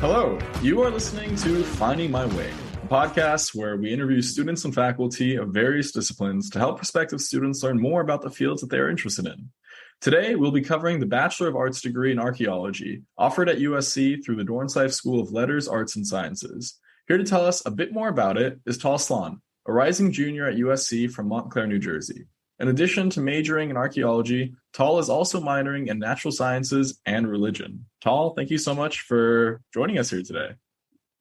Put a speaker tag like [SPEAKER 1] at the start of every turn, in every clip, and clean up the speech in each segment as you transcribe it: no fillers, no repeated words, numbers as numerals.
[SPEAKER 1] Hello, you are listening to Finding My Way, a podcast where we interview students and faculty of various disciplines to help prospective students learn more about the fields that they are interested in. Today, we'll be covering the Bachelor of Arts degree in Archeology, offered at USC through the Dornsife School of Letters, Arts, and Sciences. Here to tell us a bit more about it is Tal Slon, a rising junior at USC from Montclair, New Jersey. In addition to majoring in archaeology, Tal is also minoring in natural sciences and religion. Tal, thank you so much for joining us here today.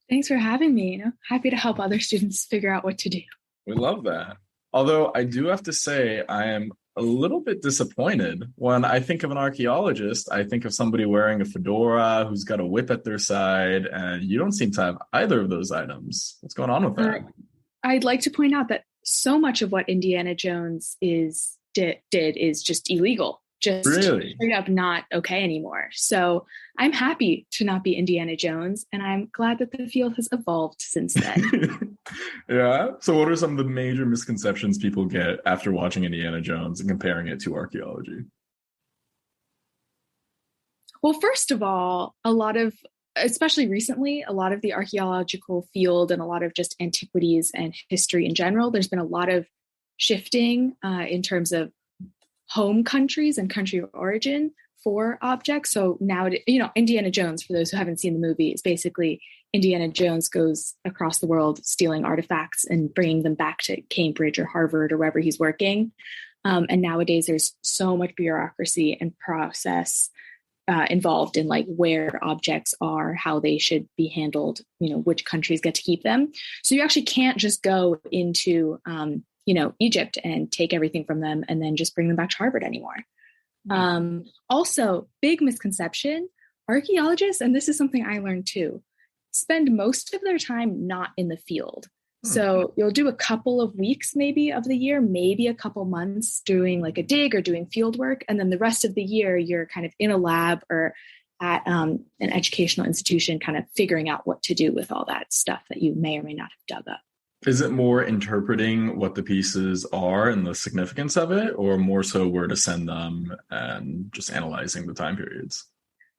[SPEAKER 2] Thanks for having me. Happy to help other students figure out what to do.
[SPEAKER 1] We love that. Although I do have to say, I am a little bit disappointed. When I think of an archaeologist, I think of somebody wearing a fedora who's got a whip at their side, and you don't seem to have either of those items. What's going on with that?
[SPEAKER 2] I'd like to point out that so much of what Indiana Jones did is just illegal, just
[SPEAKER 1] really?
[SPEAKER 2] Straight up not okay anymore. So I'm happy to not be Indiana Jones, and I'm glad that the field has evolved since then.
[SPEAKER 1] Yeah. So what are some of the major misconceptions people get after watching Indiana Jones and comparing it to archaeology?
[SPEAKER 2] Well, first of all, especially recently, a lot of the archaeological field and a lot of just antiquities and history in general, there's been a lot of shifting in terms of home countries and country of origin for objects. So now, Indiana Jones, for those who haven't seen the movie, is basically Indiana Jones goes across the world stealing artifacts and bringing them back to Cambridge or Harvard or wherever he's working. And nowadays there's so much bureaucracy and process involved in like where objects are, how they should be handled, which countries get to keep them. So you actually can't just go into, Egypt and take everything from them and then just bring them back to Harvard anymore. Also, big misconception, archaeologists, and this is something I learned too, spend most of their time not in the field. So you'll do a couple of weeks maybe of the year, maybe a couple months doing like a dig or doing field work. And then the rest of the year, you're kind of in a lab or at an educational institution, kind of figuring out what to do with all that stuff that you may or may not have dug up.
[SPEAKER 1] Is it more interpreting what the pieces are and the significance of it, or more so where to send them and just analyzing the time periods?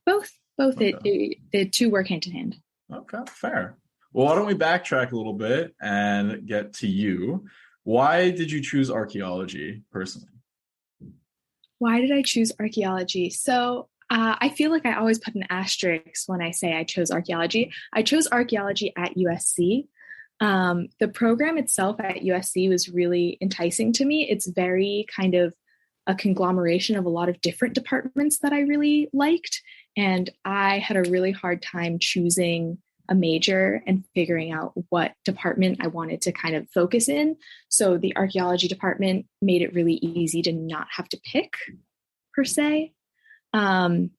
[SPEAKER 2] Both.
[SPEAKER 1] Okay.
[SPEAKER 2] The two work hand in hand.
[SPEAKER 1] Okay, fair. Well, why don't we backtrack a little bit and get to you? Why did you choose archaeology personally?
[SPEAKER 2] Why did I choose archaeology? So I feel like I always put an asterisk when I say I chose archaeology. I chose archaeology at USC. The program itself at USC was really enticing to me. It's very kind of a conglomeration of a lot of different departments that I really liked. And I had a really hard time choosing a major and figuring out what department I wanted to kind of focus in. So the archaeology department made it really easy to not have to pick per se. I've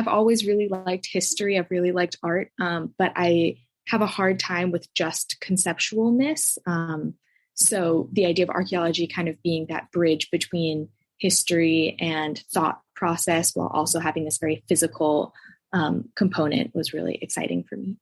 [SPEAKER 2] always really liked history. I've really liked art, but I have a hard time with just conceptualness. So the idea of archaeology kind of being that bridge between history and thought process while also having this very physical component was really exciting for me.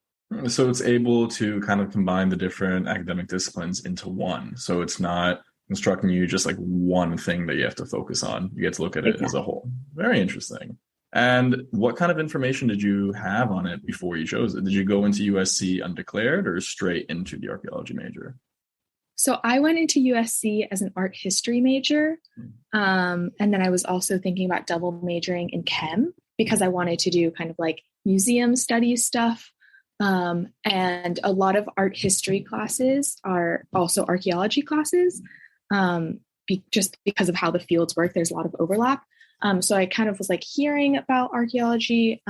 [SPEAKER 1] So it's able to kind of combine the different academic disciplines into one. So it's not instructing you just like one thing that you have to focus on. You get to look at it as a whole. Very interesting. And what kind of information did you have on it before you chose it? Did you go into USC undeclared or straight into the archaeology major?
[SPEAKER 2] So I went into USC as an art history major. And then I was also thinking about double majoring in chem because I wanted to do kind of like museum studies stuff. And a lot of art history classes are also archaeology classes. Just because of how the fields work, there's a lot of overlap. So I kind of was like hearing about archaeology,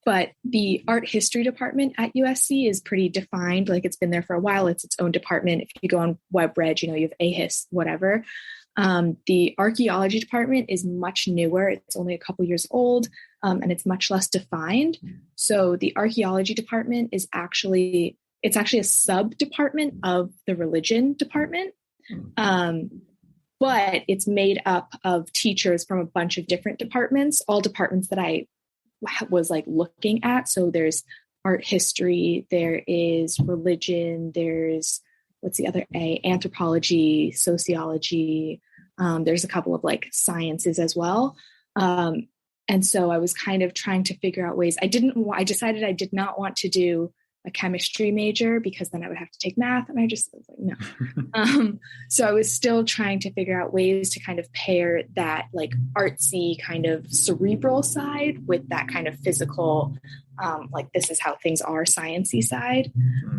[SPEAKER 2] but the art history department at USC is pretty defined. Like it's been there for a while. It's its own department. If you go on WebReg, you have AHIS, whatever. The archaeology department is much newer. It's only a couple years old, and it's much less defined. So the archaeology department is actually a sub-department of the religion department. But it's made up of teachers from a bunch of different departments, all departments that I was like looking at. So there's art history, there is religion, there's, what's the other A? Anthropology, sociology. There's a couple of like sciences as well. And so I was kind of trying to figure out ways. I decided I did not want to do a chemistry major because then I would have to take math. And I was like, no. So I was still trying to figure out ways to kind of pair that like artsy kind of cerebral side with that kind of physical, like this is how things are sciencey side.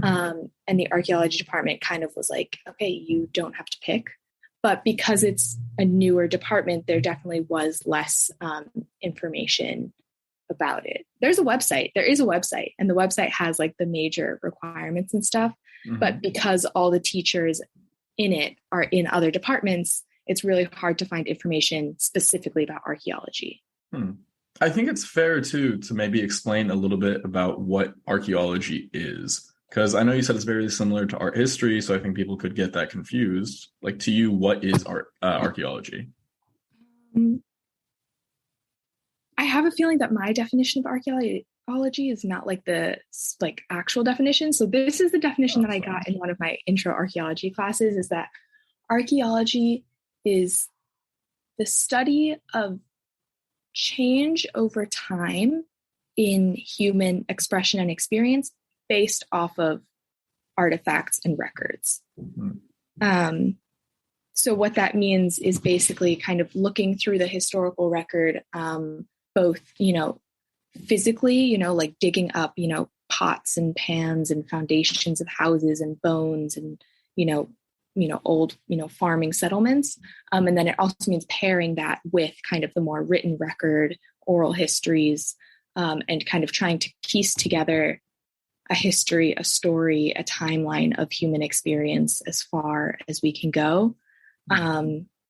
[SPEAKER 2] And the archaeology department kind of was like, okay, you don't have to pick. But because it's a newer department, there definitely was less information about it. There is a website, and the website has like the major requirements and stuff. But because all the teachers in it are in other departments, it's really hard to find information specifically about archaeology.
[SPEAKER 1] I think it's fair too to maybe explain a little bit about what archaeology is. Because I know you said it's very similar to art history, so I think people could get that confused. Like, to you, what is archaeology?
[SPEAKER 2] I have a feeling that my definition of archaeology is not like the like actual definition. So this is the definition that I got in one of my intro archaeology classes, is that archaeology is the study of change over time in human expression and experience based off of artifacts and records. So what that means is basically kind of looking through the historical record, both, physically, like digging up, pots and pans and foundations of houses and bones and, old, farming settlements. And then it also means pairing that with kind of the more written record, oral histories, and kind of trying to piece together a history, a story, a timeline of human experience as far as we can go.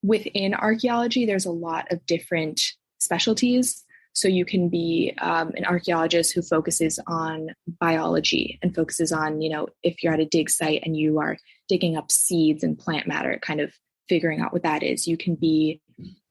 [SPEAKER 2] Within archaeology, there's a lot of different specialties. So you can be an archaeologist who focuses on biology and focuses on, if you're at a dig site and you are digging up seeds and plant matter, kind of figuring out what that is. You can be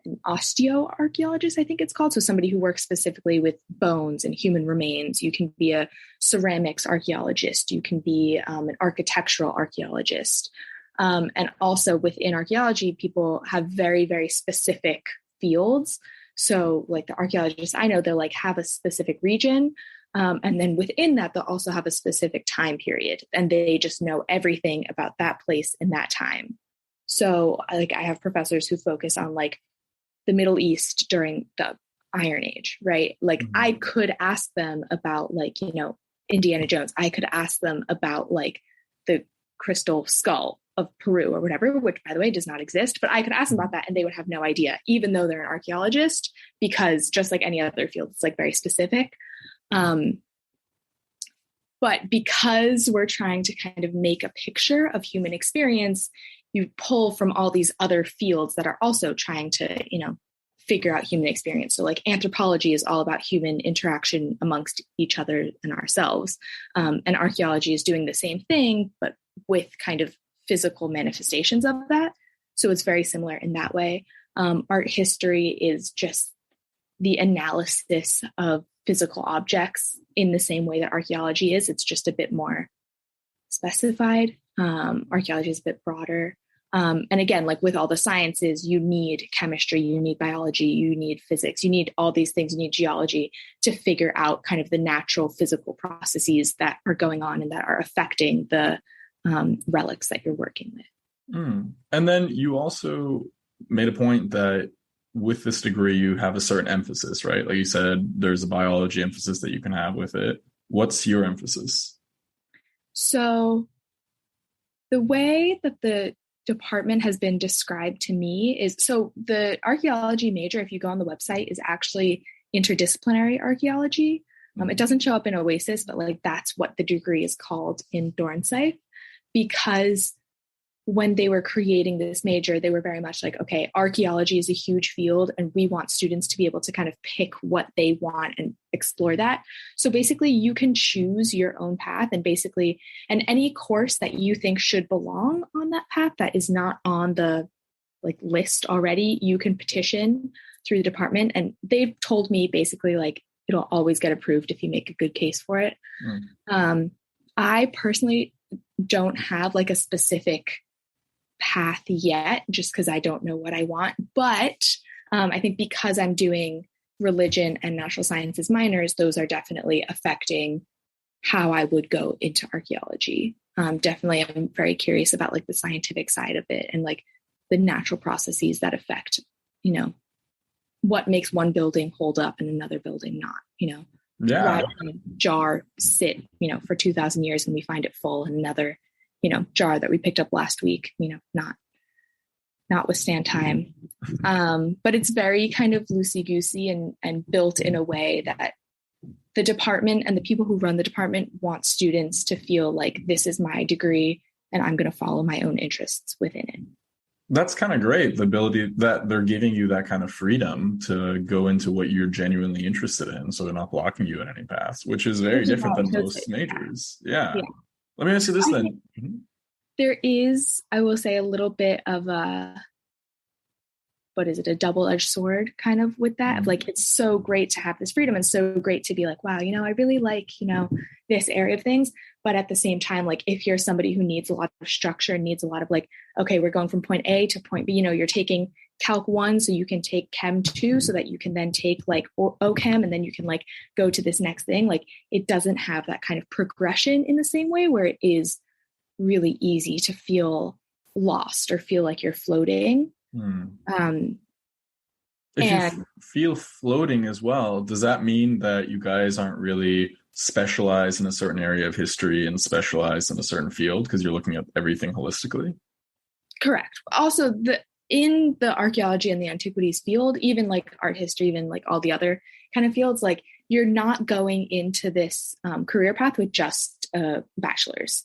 [SPEAKER 2] an osteoarchaeologist, I think it's called. So somebody who works specifically with bones and human remains. You can be a ceramics archaeologist. You can be an architectural archaeologist. And also within archaeology, people have very, very specific fields. So like the archaeologists I know, they'll like have a specific region. And then within that, they'll also have a specific time period. And they just know everything about that place in that time. So like I have professors who focus on like the Middle East during the Iron Age, right? Like I could ask them about like, Indiana Jones. I could ask them about like the crystal skull of Peru or whatever, which by the way does not exist, but I could ask them about that and they would have no idea, even though they're an archaeologist, because just like any other field, it's like very specific. But because we're trying to kind of make a picture of human experience, you pull from all these other fields that are also trying to, figure out human experience. So like anthropology is all about human interaction amongst each other and ourselves. And archaeology is doing the same thing, but with kind of physical manifestations of that. So it's very similar in that way. Art history is just the analysis of physical objects in the same way that archaeology is. It's just a bit more specified. Archaeology is a bit broader. And again, like with all the sciences, you need chemistry, you need biology, you need physics, you need all these things, you need geology to figure out kind of the natural physical processes that are going on and that are affecting the relics that you're working with.
[SPEAKER 1] And then you also made a point that with this degree, you have a certain emphasis, right? Like you said, there's a biology emphasis that you can have with it. What's your emphasis?
[SPEAKER 2] So the way that the department has been described to me is, so the archaeology major, if you go on the website, is actually interdisciplinary archaeology. It doesn't show up in OASIS, but like that's what the degree is called in Dornsife, because when they were creating this major, they were very much like, okay, archaeology is a huge field and we want students to be able to kind of pick what they want and explore that. So basically you can choose your own path and any course that you think should belong on that path that is not on the like list already, you can petition through the department. And they've told me basically like, it'll always get approved if you make a good case for it. I personally don't have like a specific path yet, just because I don't know what I want. But I think because I'm doing religion and natural sciences minors, those are definitely affecting how I would go into archaeology. Definitely, I'm very curious about like the scientific side of it and like the natural processes that affect, what makes one building hold up and another building not,
[SPEAKER 1] Yeah.
[SPEAKER 2] Why does a jar sit, for 2,000 years and we find it full, and another, jar that we picked up last week, not withstand time. But it's very kind of loosey-goosey and built in a way that the department and the people who run the department want students to feel like this is my degree and I'm going to follow my own interests within it.
[SPEAKER 1] That's kind of great, the ability that they're giving you that kind of freedom to go into what you're genuinely interested in. So they're not blocking you in any paths, which is very different than most majors. Yeah. Let me ask you this then.
[SPEAKER 2] There is, I will say, a little bit of a double-edged sword kind of with that. Like, it's so great to have this freedom and so great to be like, wow, I really like, this area of things. But at the same time, like, if you're somebody who needs a lot of structure, needs a lot of like, okay, we're going from point A to point B, you're taking Calc 1, so you can take Chem 2, so that you can then take like OChem, and then you can like go to this next thing. Like, it doesn't have that kind of progression in the same way, where it is really easy to feel lost or feel like you're floating.
[SPEAKER 1] If you feel floating as well, does that mean that you guys aren't really specialized in a certain area of history and specialized in a certain field because you're looking at everything holistically?
[SPEAKER 2] Correct. Also, in the archaeology and the antiquities field, even like art history, even like all the other kind of fields, like, you're not going into this career path with just a bachelor's.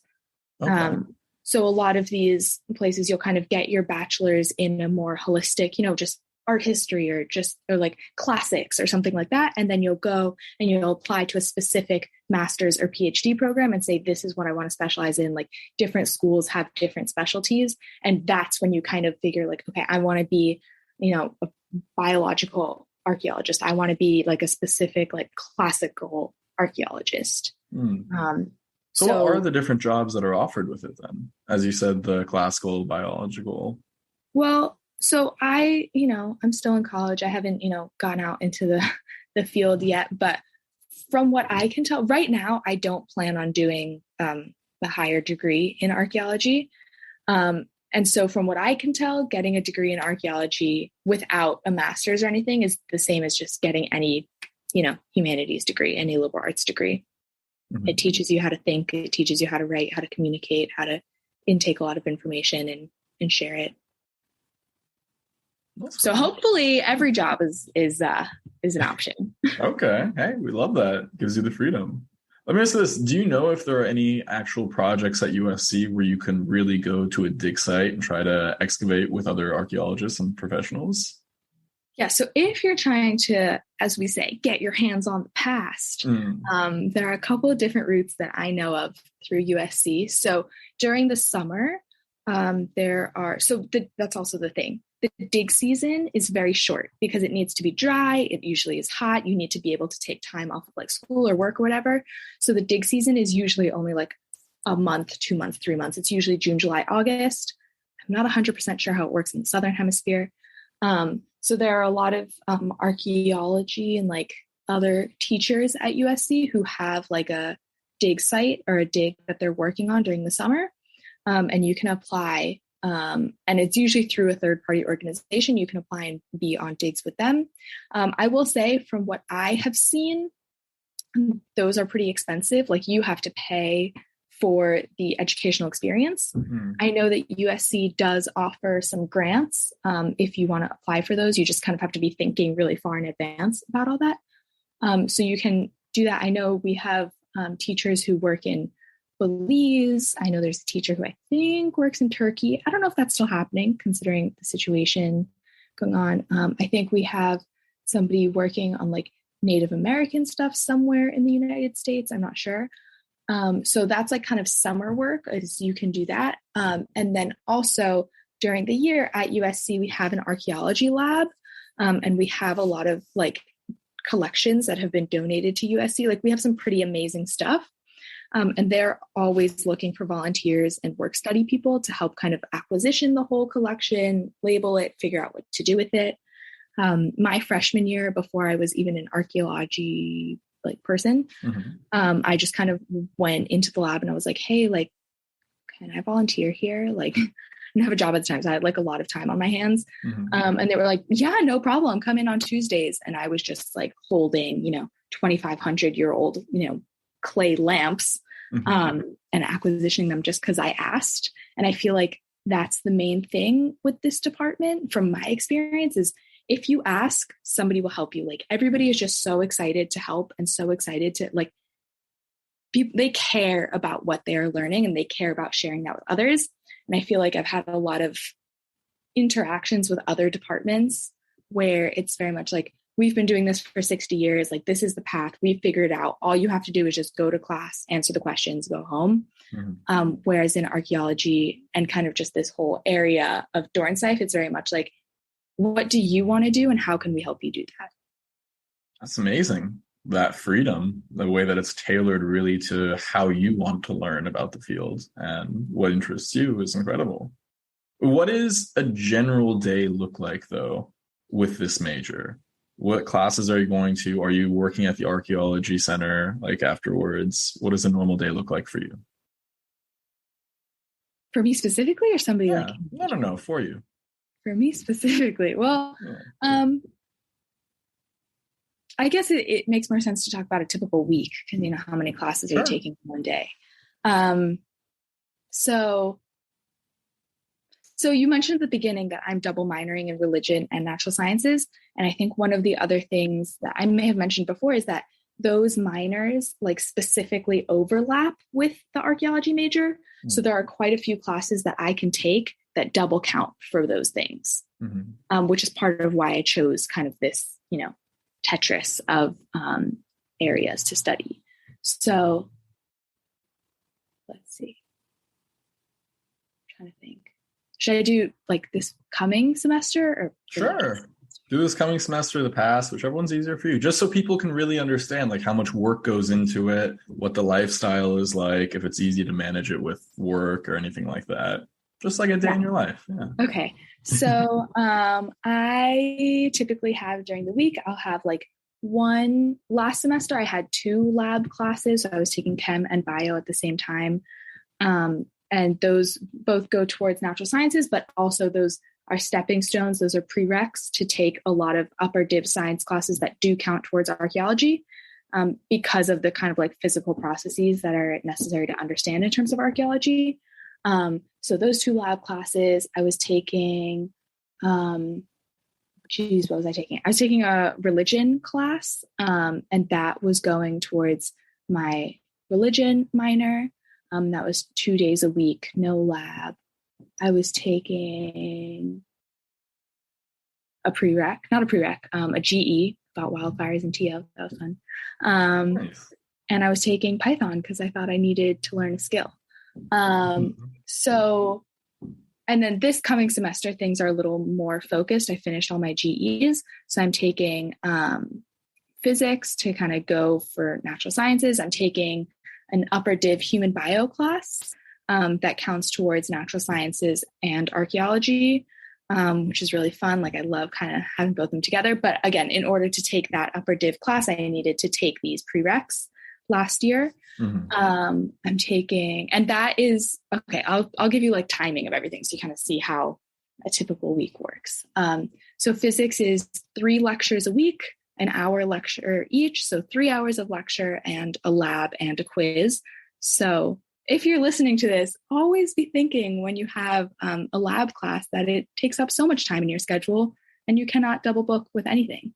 [SPEAKER 2] Okay. So a lot of these places, you'll kind of get your bachelor's in a more holistic, just art history or like classics or something like that. And then you'll go and you'll apply to a specific master's or PhD program and say, this is what I want to specialize in. Like, different schools have different specialties. And that's when you kind of figure like, okay, I want to be, a biological archaeologist. I want to be like a specific, like, classical archaeologist.
[SPEAKER 1] So what are the different jobs that are offered with it then? As you said, the classical, biological.
[SPEAKER 2] Well, so I'm still in college. I haven't, gone out into the field yet, but from what I can tell right now, I don't plan on doing the higher degree in archaeology. And so from what I can tell, getting a degree in archaeology without a master's or anything is the same as just getting any, humanities degree, any liberal arts degree. Mm-hmm. It teaches you how to think. It teaches you how to write, how to communicate, how to intake a lot of information and share it. So hopefully every job is an option.
[SPEAKER 1] Okay. Hey, we love that. Gives you the freedom. Let me ask you this. Do you know if there are any actual projects at USC where you can really go to a dig site and try to excavate with other archaeologists and professionals?
[SPEAKER 2] Yeah. So if you're trying to, as we say, get your hands on the past, there are a couple of different routes that I know of through USC. So during the summer, that's also the thing. The dig season is very short because it needs to be dry. It usually is hot. You need to be able to take time off of like school or work or whatever. So the dig season is usually only like a month, 2 months, 3 months. It's usually June, July, August. I'm not 100% sure how it works in the Southern Hemisphere. So there are a lot of archaeology and like other teachers at USC who have like a dig site or a dig that they're working on during the summer. And you can apply. And it's usually through a third-party organization. You can apply and be on digs with them. I will say, from what I have seen, those are pretty expensive. Like, you have to pay for the educational experience. Mm-hmm. I know that USC does offer some grants. If you want to apply for those, you just kind of have to be thinking really far in advance about all that. So you can do that. I know we have teachers who work in Belize. I know there's a teacher who I think works in Turkey. I don't know if that's still happening considering the situation going on. I think we have somebody working on like Native American stuff somewhere in the United States. I'm not sure. So that's like kind of summer work, as you can do that. And then also during the year at USC, we have an archaeology lab. And we have a lot of like collections that have been donated to USC. Like, we have some pretty amazing stuff. And they're always looking for volunteers and work study people to help kind of acquisition the whole collection, label it, figure out what to do with it. My freshman year, before I was even an archaeology person, I just kind of went into the lab and I was like, hey, can I volunteer here? I didn't have a job at the time, so I had a lot of time on my hands. And they were like, yeah, no problem. Come in on Tuesdays. And I was just holding, 2,500-year-old, clay lamps and acquisitioning them just because I asked. And I feel like that's the main thing with this department from my experience is if you ask, somebody will help you. Everybody is just so excited to help and so excited to they care about what they're learning and they care about sharing that with others. And I feel like I've had a lot of interactions with other departments where it's very much we've been doing this for 60 years. This is the path we've figured out. All you have to do is just go to class, answer the questions, go home. Whereas in archaeology and kind of just this whole area of Dornsife, it's very much what do you want to do and how can we help you do that?
[SPEAKER 1] That's amazing. That freedom, the way that it's tailored really to how you want to learn about the field and what interests you is incredible. What does a general day look like, though, with this major? What classes are you going to? Are you working at the Archeology Center afterwards? What does a normal day look like for you?
[SPEAKER 2] For me specifically or somebody
[SPEAKER 1] No, for you.
[SPEAKER 2] For me specifically. Well, I guess it makes more sense to talk about a typical week because how many classes are you taking in one day. So you mentioned at the beginning that I'm double minoring in religion and natural sciences. And I think one of the other things that I may have mentioned before is that those minors specifically overlap with the archaeology major. So there are quite a few classes that I can take that double count for those things, which is part of why I chose kind of this, Tetris of areas to study. So let's see. I'm trying to think. Should I do this coming semester or?
[SPEAKER 1] Sure. Do this coming semester, the past, whichever one's easier for you, just so people can really understand how much work goes into it, what the lifestyle is like, if it's easy to manage it with work or anything like that. Just a day in your life. Yeah.
[SPEAKER 2] Okay. So I typically have during the week, I'll have last semester I had 2 lab classes. So I was taking chem and bio at the same time. And those both go towards natural sciences, but also those are stepping stones. Those are prereqs to take a lot of upper div science classes that do count towards archaeology because of the kind of physical processes that are necessary to understand in terms of archaeology. So those 2 lab classes I was taking, what was I taking? I was taking a religion class, and that was going towards my religion minor. That was 2 days a week, no lab. I was taking a prereq, not a prereq, a GE about wildfires and TL. That was fun. Nice. And I was taking Python because I thought I needed to learn a skill. So, and then this coming semester, things are a little more focused. I finished all my GEs. So I'm taking physics to kind of go for natural sciences. I'm taking an upper div human bio class that counts towards natural sciences and archaeology, which is really fun. I love kind of having both of them together. But again, in order to take that upper div class, I needed to take these prereqs last year. I'm taking, and that is, okay, I'll give you timing of everything so you kind of see how a typical week works. So physics is 3 lectures a week, an hour lecture each. So 3 hours of lecture and a lab and a quiz. So if you're listening to this, always be thinking when you have a lab class that it takes up so much time in your schedule and you cannot double book with anything.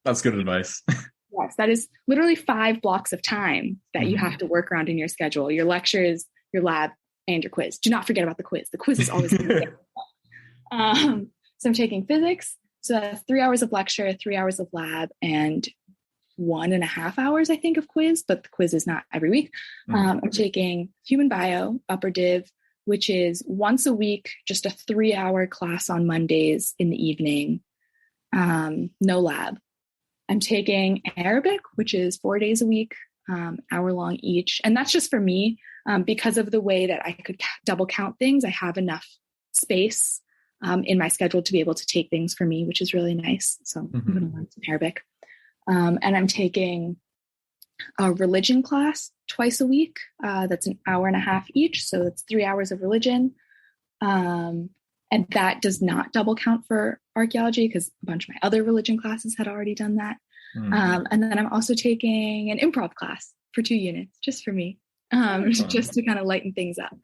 [SPEAKER 1] That's good advice.
[SPEAKER 2] Yes, that is literally 5 blocks of time that you have to work around in your schedule. Your lectures, your lab, and your quiz. Do not forget about the quiz. The quiz is always there. So I'm taking physics. So that's 3 hours of lecture, 3 hours of lab, and 1.5 hours, I think, of quiz, but the quiz is not every week. I'm taking human bio, upper div, which is once a week, just a 3-hour class on Mondays in the evening. No lab. I'm taking Arabic, which is 4 days a week, hour long each. And that's just for me because of the way that I could double count things. I have enough space in my schedule to be able to take things for me, which is really nice. So I'm going to learn some Arabic. And I'm taking a religion class twice a week. That's an hour and a half each. So it's 3 hours of religion. And that does not double count for archaeology because a bunch of my other religion classes had already done that. And then I'm also taking an improv class for 2 units, just for me, just to kind of lighten things up.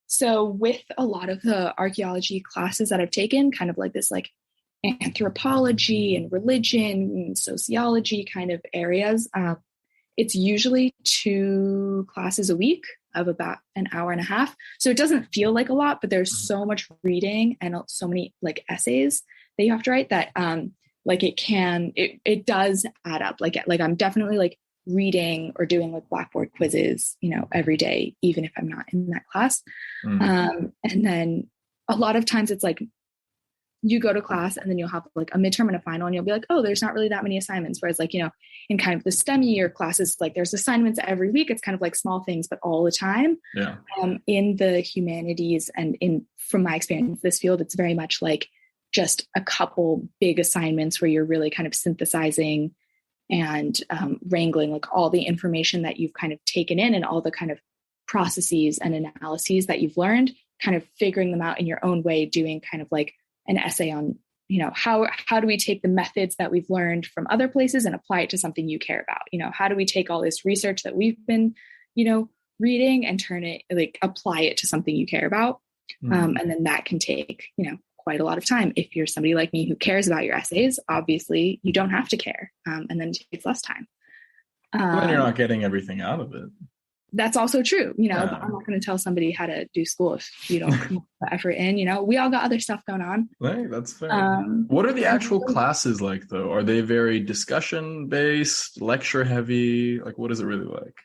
[SPEAKER 2] So with a lot of the archaeology classes that I've taken, kind of like this, like anthropology and religion and sociology kind of areas, it's usually 2 classes a week of about an hour and a half. So it doesn't feel like a lot, but there's so much reading and so many like essays that you have to write that like it does add up. Like I'm definitely like reading or doing like Blackboard quizzes, every day, even if I'm not in that class. And then a lot of times it's like you go to class and then you'll have like a midterm and a final and you'll be like, oh, there's not really that many assignments. Whereas like, in kind of the STEM year classes, like there's assignments every week. It's kind of like small things, but all the time.
[SPEAKER 1] Yeah.
[SPEAKER 2] In the humanities and from my experience, this field, it's very much like just a couple big assignments where you're really kind of synthesizing and wrangling like all the information that you've kind of taken in and all the kind of processes and analyses that you've learned, kind of figuring them out in your own way, doing kind of like an essay on, how do we take the methods that we've learned from other places and apply it to something you care about? How do we take all this research that we've been, reading and turn it, like apply it to something you care about? And then that can take, quite a lot of time. If you're somebody like me who cares about your essays, obviously you don't have to care. And then it takes less time.
[SPEAKER 1] Then you're not getting everything out of it.
[SPEAKER 2] That's also true. I'm not going to tell somebody how to do school if you don't put the effort in. We all got other stuff going on.
[SPEAKER 1] Right, that's fair. What are the actual classes like, though? Are they very discussion based, lecture heavy? Like, what is it really like?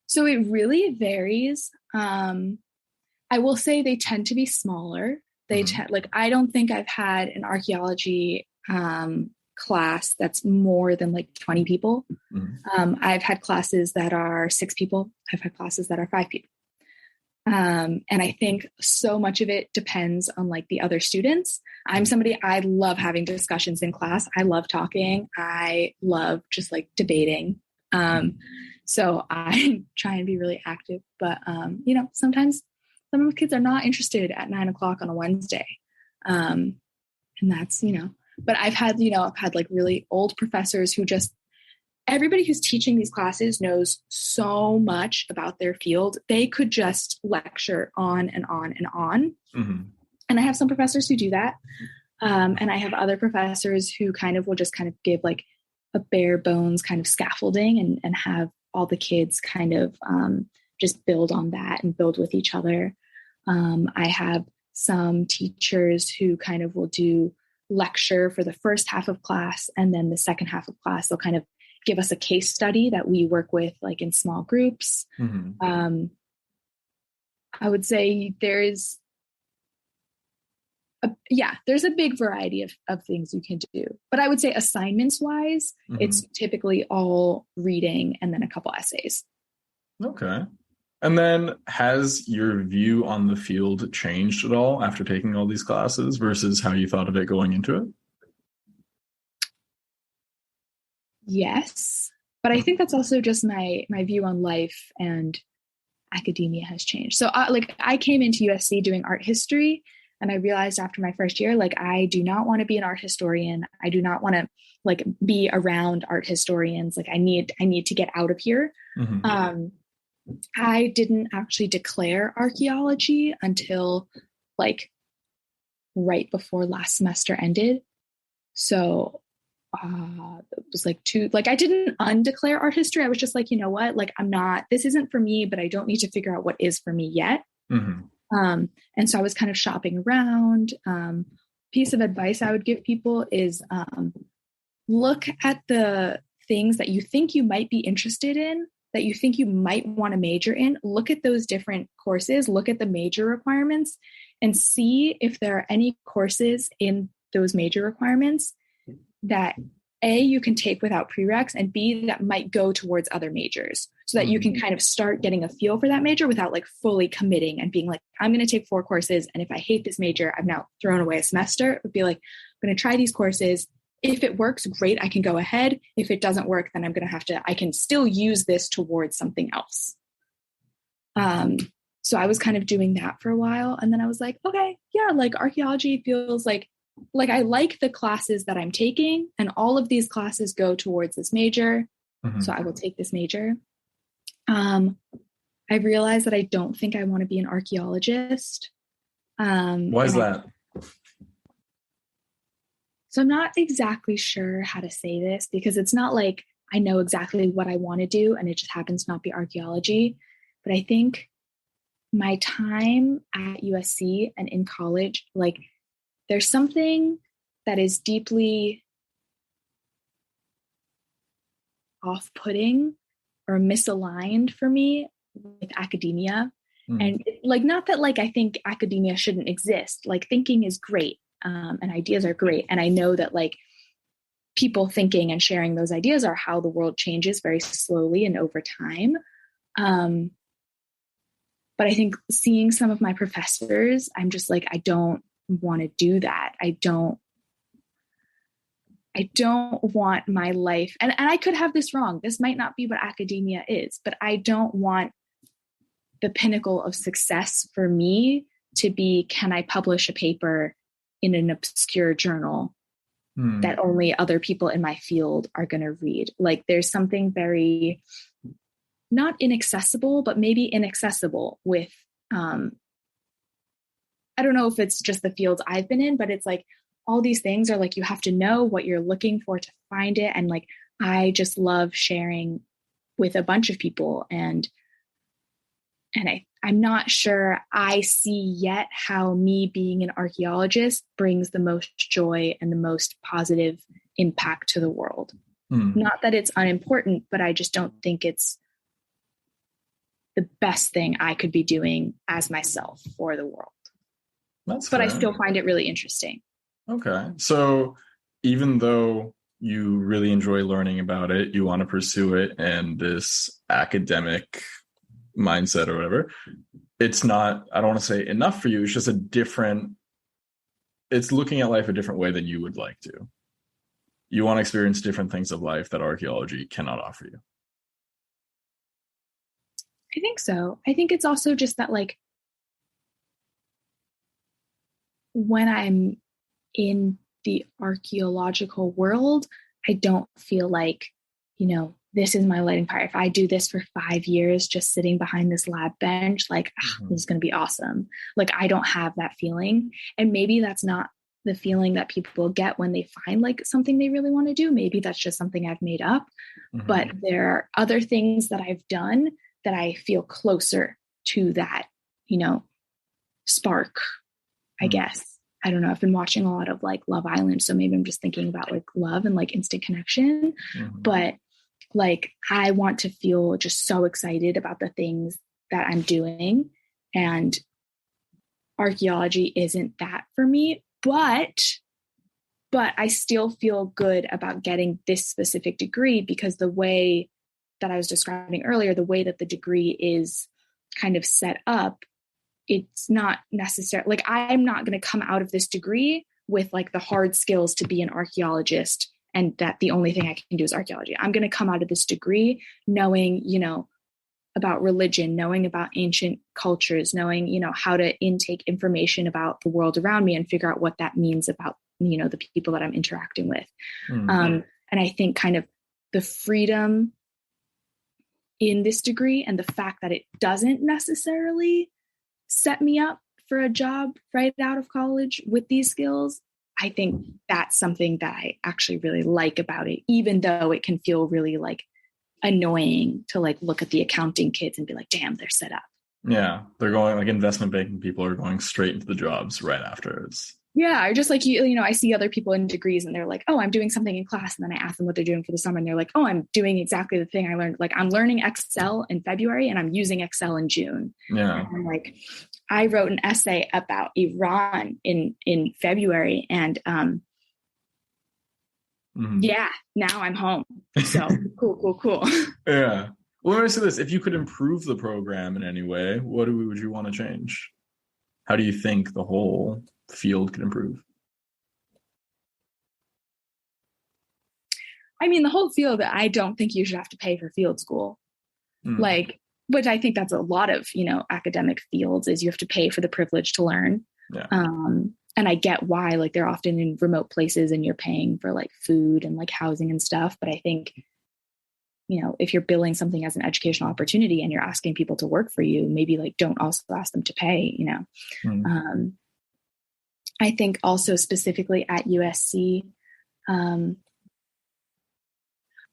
[SPEAKER 2] So it really varies. I will say they tend to be smaller. They I don't think I've had an archaeology class that's more than like 20 people. I've had classes that are 6 people. I've had classes that are 5 people. And I think so much of it depends on like the other students. I'm somebody, I love having discussions in class. I love talking. I love just like debating. So I try and be really active, but sometimes some of the kids are not interested at 9 o'clock on a Wednesday. And that's, but I've had like really old professors who just, everybody who's teaching these classes knows so much about their field. They could just lecture on and on and on. And I have some professors who do that. And I have other professors who kind of will just kind of give like a bare bones kind of scaffolding and have all the kids kind of just build on that and build with each other. I have some teachers who kind of will do lecture for the first half of class, and then the second half of class, they'll kind of give us a case study that we work with like in small groups. I would say there's a big variety of things you can do, but I would say assignments wise, it's typically all reading and then a couple essays.
[SPEAKER 1] Okay. And then has your view on the field changed at all after taking all these classes versus how you thought of it going into it?
[SPEAKER 2] Yes, but I think that's also just my view on life and academia has changed. So I came into USC doing art history, and I realized after my first year, like, I do not want to be an art historian. I do not want to like be around art historians. Like I need to get out of here. I didn't actually declare archaeology until like right before last semester ended. So it was like I didn't undeclare art history. I was just like, you know what, like this isn't for me, but I don't need to figure out what is for me yet. And so I was kind of shopping around. Piece of advice I would give people is look at the things that you think you might be interested in, that you think you might want to major in. Look at those different courses, look at the major requirements, and see if there are any courses in those major requirements that A, you can take without prereqs, and B, that might go towards other majors so that you can kind of start getting a feel for that major without like fully committing and being like, I'm going to take 4 courses. And if I hate this major, I've now thrown away a semester. It would be like, I'm going to try these courses. If it works, great, I can go ahead. If it doesn't work, then I can still use this towards something else. So I was kind of doing that for a while. And then I was like, okay, yeah, like archaeology feels like I like the classes that I'm taking, and all of these classes go towards this major. So I will take this major. I realized that I don't think I want to be an archaeologist.
[SPEAKER 1] Why is that?
[SPEAKER 2] So I'm not exactly sure how to say this, because it's not like I know exactly what I want to do and it just happens to not be archaeology. But I think my time at USC and in college, like there's something that is deeply off-putting or misaligned for me with academia. And like, not that like I think academia shouldn't exist. Like thinking is great, and ideas are great. And I know that like people thinking and sharing those ideas are how the world changes very slowly and over time. But I think seeing some of my professors, I'm just like, I don't want to do that. I don't want my life, and I could have this wrong. This might not be what academia is, but I don't want the pinnacle of success for me to be, can I publish a paper in an obscure journal that only other people in my field are going to read? Like there's something very not inaccessible, but maybe inaccessible with, I don't know if it's just the fields I've been in, but it's like all these things are like, you have to know what you're looking for to find it. And like, I just love sharing with a bunch of people. And I'm not sure I see yet how me being an archaeologist brings the most joy and the most positive impact to the world. Not that it's unimportant, but I just don't think it's the best thing I could be doing as myself for the world.
[SPEAKER 1] But
[SPEAKER 2] I still find it really interesting.
[SPEAKER 1] Okay. So even though you really enjoy learning about it, you want to pursue it and this academic mindset or whatever, it's not, I don't want to say enough for you. It's just it's looking at life a different way than you would like to. You want to experience different things of life that archaeology cannot offer you.
[SPEAKER 2] I think so. I think it's also just that like when I'm in the archaeological world, I don't feel like, this is my lighting fire. If I do this for 5 years, just sitting behind this lab bench, like, this is going to be awesome. Like, I don't have that feeling. And maybe that's not the feeling that people get when they find like something they really want to do. Maybe that's just something I've made up. But there are other things that I've done that I feel closer to that, spark, I guess. I don't know. I've been watching a lot of like Love Island. So maybe I'm just thinking about like love and like instant connection. But like, I want to feel just so excited about the things that I'm doing. And archaeology isn't that for me, but I still feel good about getting this specific degree, because the way that I was describing earlier, the way that the degree is kind of set up, it's not necessary. Like, I'm not going to come out of this degree with like the hard skills to be an archaeologist, and that the only thing I can do is archaeology. I'm going to come out of this degree knowing, about religion, knowing about ancient cultures, knowing, how to intake information about the world around me and figure out what that means about, the people that I'm interacting with. And I think kind of the freedom in this degree and the fact that it doesn't necessarily set me up for a job right out of college with these skills, I think that's something that I actually really like about it, even though it can feel really like annoying to like look at the accounting kids and be like, damn, they're set up.
[SPEAKER 1] Yeah. They're going like investment banking people are going straight into the jobs right afterwards.
[SPEAKER 2] Yeah. Or just like, I see other people in degrees and they're like, oh, I'm doing something in class. And then I ask them what they're doing for the summer. And they're like, oh, I'm doing exactly the thing I learned. Like, I'm learning Excel in February and I'm using Excel in June.
[SPEAKER 1] Yeah.
[SPEAKER 2] And I'm like, I wrote an essay about Iran in February. And Yeah, now I'm home. So cool.
[SPEAKER 1] Yeah. Well, let me say this. If you could improve the program in any way, what would you want to change? How do you think the whole field could improve?
[SPEAKER 2] I mean, the whole field, I don't think you should have to pay for field school. Like, which I think that's a lot of, academic fields is you have to pay for the privilege to learn.
[SPEAKER 1] Yeah.
[SPEAKER 2] And I get why, like they're often in remote places and you're paying for like food and like housing and stuff. But I think, if you're billing something as an educational opportunity and you're asking people to work for you, maybe like don't also ask them to pay, I think also specifically at USC,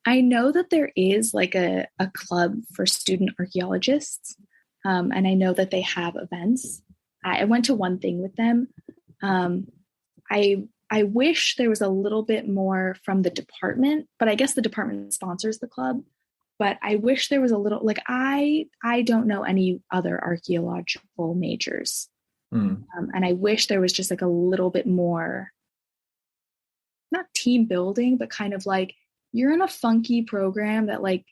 [SPEAKER 2] I know that there is like a club for student archaeologists, and I know that they have events. I went to one thing with them. I wish there was a little bit more from the department, but I guess the department sponsors the club. But I wish there was a little, like, I don't know any other archaeological majors. And I wish there was just like a little bit more, not team building, but kind of like, you're in a funky program that like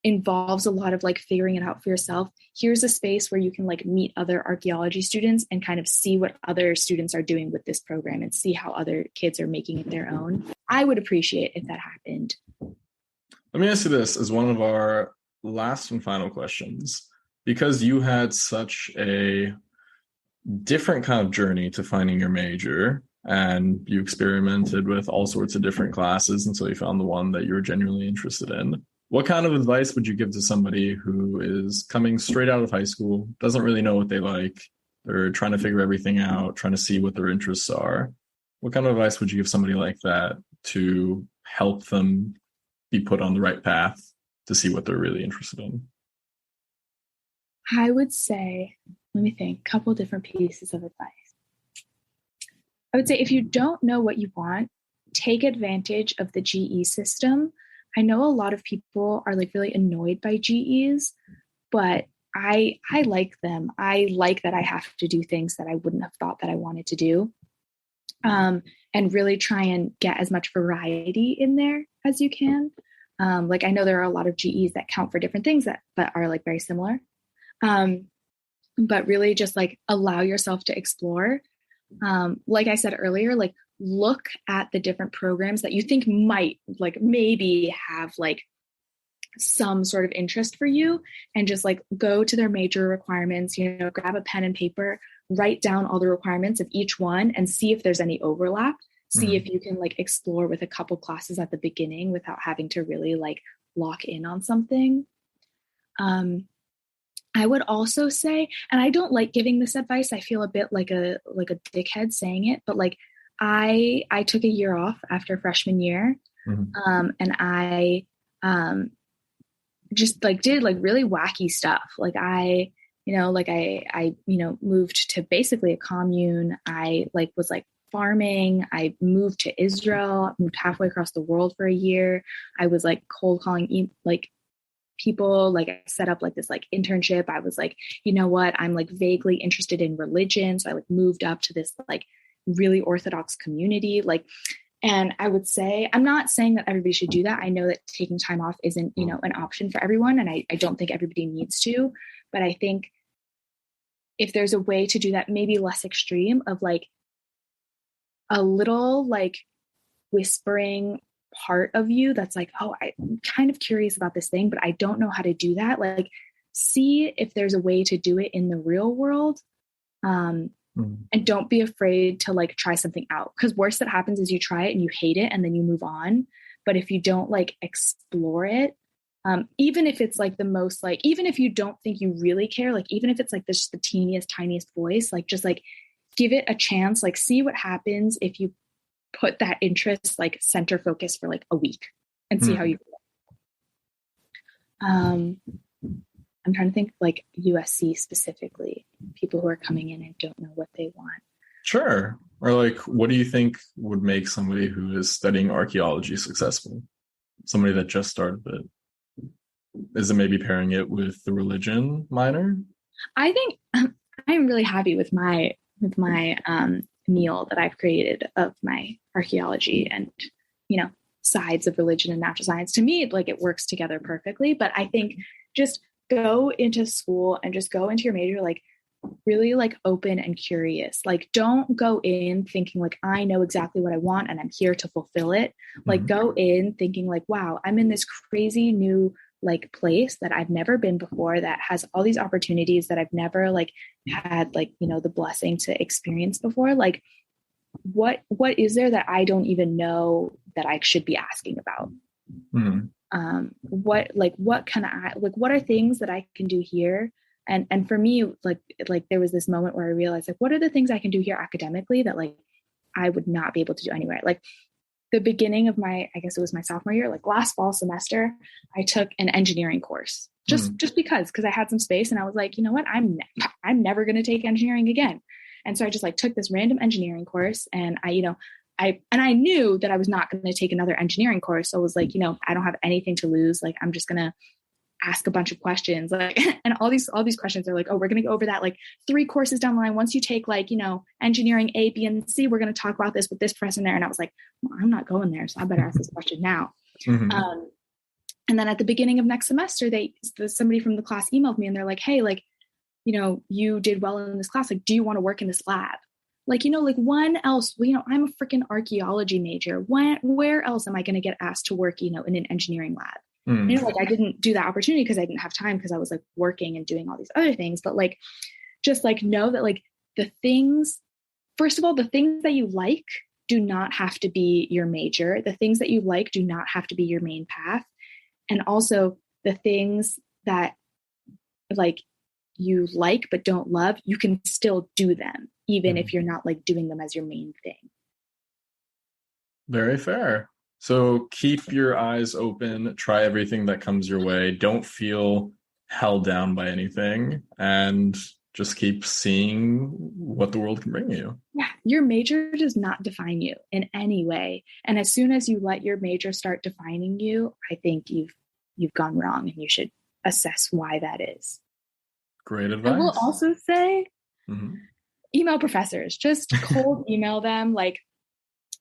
[SPEAKER 2] involves a lot of like figuring it out for yourself. Here's a space where you can like meet other archaeology students and kind of see what other students are doing with this program and see how other kids are making it their own. I would appreciate if that happened.
[SPEAKER 1] Let me ask you this as one of our last and final questions. Because you had such a different kind of journey to finding your major, and you experimented with all sorts of different classes until you found the one that you were genuinely interested in, what kind of advice would you give to somebody who is coming straight out of high school, doesn't really know what they like, they're trying to figure everything out, trying to see what their interests are? What kind of advice would you give somebody like that to help them be put on the right path to see what they're really interested in?
[SPEAKER 2] I would say, let me think, a couple different pieces of advice. I would say if you don't know what you want, take advantage of the GE system. I know a lot of people are like really annoyed by GEs, but I like them. I like that I have to do things that I wouldn't have thought that I wanted to do. And really try and get as much variety in there as you can. Like I know there are a lot of GEs that count for different things that are like very similar. But really just like allow yourself to explore. Like I said earlier, like look at the different programs that you think might like maybe have like some sort of interest for you, and just like go to their major requirements, grab a pen and paper, write down all the requirements of each one and see if there's any overlap. See if you can like explore with a couple classes at the beginning without having to really like lock in on something. I would also say, and I don't like giving this advice, I feel a bit like a dickhead saying it, but like I took a year off after freshman year. And I just like did like really wacky stuff. Like I moved to basically a commune. I like was like farming. I moved to Israel, moved halfway across the world for a year. I was like cold calling like people. Like I set up like this like internship. I was like, you know what, I'm like vaguely interested in religion. So I like moved up to this like really Orthodox community. Like, and I would say, I'm not saying that everybody should do that. I know that taking time off isn't, an option for everyone. And I don't think everybody needs to, but I think if there's a way to do that, maybe less extreme, of like a little like whispering part of you that's like, oh, I'm kind of curious about this thing, but I don't know how to do that. Like, see if there's a way to do it in the real world. And don't be afraid to like try something out, because worst that happens is you try it and you hate it and then you move on. But if you don't like explore it, even if it's like the most like, even if you don't think you really care, like even if it's like this the teeniest tiniest voice, like just like give it a chance, like see what happens if you put that interest like center focus for like a week and see how you feel. I'm trying to think like USC specifically, people who are coming in and don't know what they want.
[SPEAKER 1] Sure. Or like, what do you think would make somebody who is studying archaeology successful? Somebody that just started it. Is it maybe pairing it with the religion minor?
[SPEAKER 2] I think I'm really happy with my meal that I've created of my archaeology, and sides of religion and natural science. To me, like, it works together perfectly. But I think just go into school and just go into your major, like, really like open and curious. Like, don't go in thinking like, I know exactly what I want and I'm here to fulfill it. Like, go in thinking like, wow, I'm in this crazy new like place that I've never been before, that has all these opportunities that I've never like had, like, you know, the blessing to experience before. Like, what is there that I don't even know that I should be asking about? What can I, like, what are things that I can do here? And for me, like there was this moment where I realized, like, what are the things I can do here academically that like I would not be able to do anywhere? Like, the beginning of I guess it was my sophomore year, like last fall semester, I took an engineering course just because I had some space, and I was like, you know what, I'm never going to take engineering again. And so I just like took this random engineering course, and I knew that I was not going to take another engineering course. So I was like, you know, I don't have anything to lose. Like, I'm just going to ask a bunch of questions, like, and all these questions are like, oh, we're going to go over that like 3 courses down the line. Once you take like, you know, engineering A, B, and C, we're going to talk about this with this person there. And I was like, well, I'm not going there, so I better ask this question now. And then at the beginning of next semester, somebody from the class emailed me, and they're like, hey, like, you know, you did well in this class. Like, do you want to work in this lab? Like, you know, like, when else, you know, I'm a freaking archaeology major. Where else am I going to get asked to work, you know, in an engineering lab? You know, like, I didn't do that opportunity because I didn't have time, because I was like working and doing all these other things. But like, just like, know that like first of all, the things that you like do not have to be your major. The things that you like do not have to be your main path. And also the things that like you like but don't love, you can still do them, even if you're not like doing them as your main thing.
[SPEAKER 1] Very fair. So keep your eyes open, try everything that comes your way. Don't feel held down by anything, and just keep seeing what the world can bring you.
[SPEAKER 2] Yeah, your major does not define you in any way. And as soon as you let your major start defining you, I think you've gone wrong, and you should assess why that is.
[SPEAKER 1] Great advice.
[SPEAKER 2] I will also say, email professors, just cold email them. Like,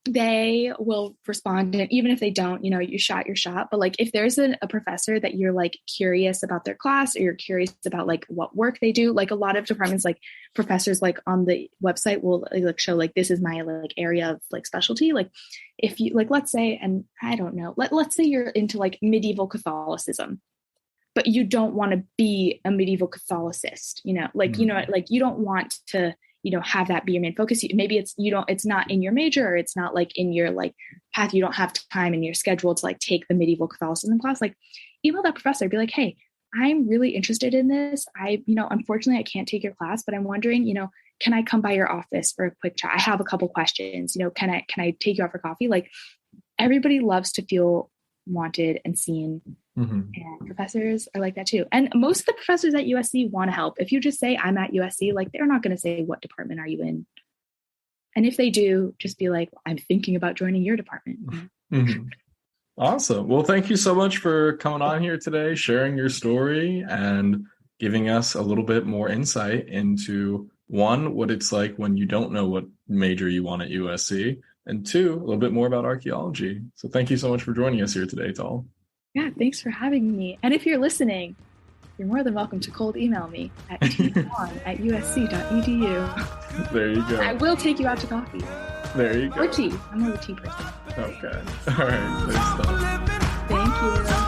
[SPEAKER 2] they will respond. And even if they don't, you know, you shot your shot. But like, if there's a professor that you're like curious about their class, or you're curious about like what work they do, like a lot of departments, like professors like on the website will like show like, this is my like area of like specialty. Like, if you like, let's say, and I don't know, let's say you're into like medieval Catholicism, but you don't want to be a medieval Catholicist, you know, like, you know, like, you don't want to, you know, have that be your main focus. Maybe it's not in your major, or it's not like in your like path. You don't have time in your schedule to like take the medieval Catholicism class. Like, email that professor, be like, hey, I'm really interested in this. Unfortunately I can't take your class, but I'm wondering, you know, can I come by your office for a quick chat? I have a couple questions, you know, can I take you out for coffee? Like, everybody loves to feel wanted and seen. And professors are like that too. And most of the professors at USC want to help. If you just say, I'm at USC, like, they're not going to say, what department are you in? And if they do, just be like, I'm thinking about joining your department.
[SPEAKER 1] Awesome. Well, thank you so much for coming on here today, sharing your story, and giving us a little bit more insight into, one, what it's like when you don't know what major you want at USC, and 2, a little bit more about archaeology. So thank you so much for joining us here today, Tal.
[SPEAKER 2] Yeah, thanks for having me. And if you're listening, you're more than welcome to cold email me at tslon@usc.edu.
[SPEAKER 1] There you go.
[SPEAKER 2] I will take you out to coffee.
[SPEAKER 1] There you go.
[SPEAKER 2] Or tea. I'm more of a tea person.
[SPEAKER 1] Okay. All right. Thanks, Tal.
[SPEAKER 2] Thank you.